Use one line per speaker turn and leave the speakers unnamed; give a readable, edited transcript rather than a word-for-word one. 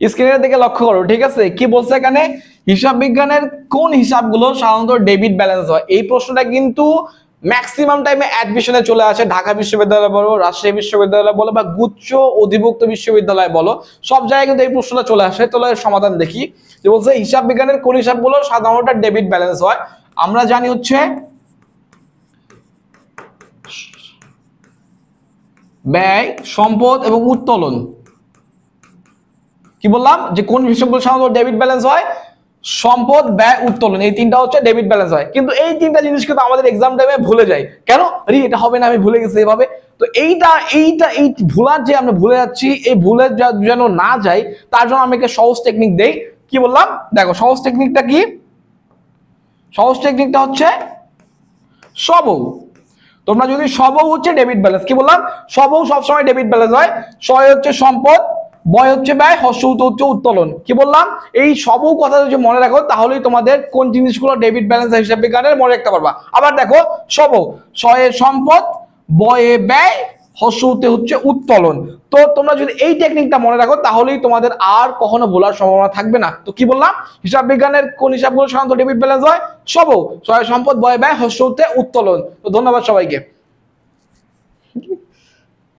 স্ক্রিনের দিকে লক্ষ্য করো, ঠিক আছে? কি বলছে এখানে, হিসাব বিজ্ঞানের কোন হিসাবগুলো সাধারণত ডেবিট ব্যালেন্স হয়? এই প্রশ্নটা কিন্তু ম্যাক্সিমাম টাইমে অ্যাডমিশনে চলে আসে। ঢাকা বিশ্ববিদ্যালয় বলো, রাজশাহী বিশ্ববিদ্যালয় বলো, বা গুচ্ছ অধিভুক্ত বিশ্ববিদ্যালয় বলো, সব জায়গায় কিন্তু এই প্রশ্নটা চলে আসে। তাহলে সমাধান দেখি, যে বলছে হিসাব বিজ্ঞানের কোন হিসাবগুলো সাধারণত ডেবিট ব্যালেন্স হয়। আমরা জানি হচ্ছে ব্যয়, সম্পদ এবং উত্তোলন। কি বললাম, যে কোন হিসাবগুলো সাধারণত ডেবিট ব্যালেন্স হয়? সম্পদ, ব্যয়, উত্তোলন, এই তিনটা হচ্ছে ডেবিট ব্যালেন্স হয়। কিন্তু এই তিনটা জিনিস কিন্তু আমাদের এক্সাম টাইমে ভুলে যাই। কেন? আরে এটা হবে না, আমি ভুলে গেছি এভাবে। তো এই ভুলার যে আমরা ভুলে যাচ্ছি, এই ভুলে যেন না যাই, তার জন্য আমি একটা সহজ টেকনিক দেই। কি বললাম, দেখো সহজ টেকনিকটা কি? সহজ টেকনিকটা হচ্ছে সবও। তোমরা যদি সবও হচ্ছে ডেবিট ব্যালেন্স, কি বললাম, সবও সবসময় ডেবিট ব্যালেন্স হয়। সয় হচ্ছে সম্পদ, বয় হচ্ছে ব্যয়, হস্য হচ্ছে উত্তোলন। কি বললাম, এই সবও কথা যদি মনে রাখো, তাহলেই তোমাদের কোন জিনিসগুলো ডেবিট ব্যালেন্স হিসাব বিজ্ঞানের মনে রাখতে পারবা। আবার দেখো, সবও, সয়ে সম্পদ, বয়ে ব্যয়, হস্য হচ্ছে উত্তোলন। তো তোমরা যদি এই টেকনিকটা মনে রাখো, তাহলেই তোমাদের আর কখনো ভোলার সম্ভাবনা থাকবে না। তো কি বললাম, হিসাব বিজ্ঞানের কোন হিসাবগুলো সাধারণত ডেবিট ব্যালেন্স হয়? সবও, সয় সম্পদ, বয়ে ব্যয়, হস্য উত্তোলন। তো ধন্যবাদ সবাইকে।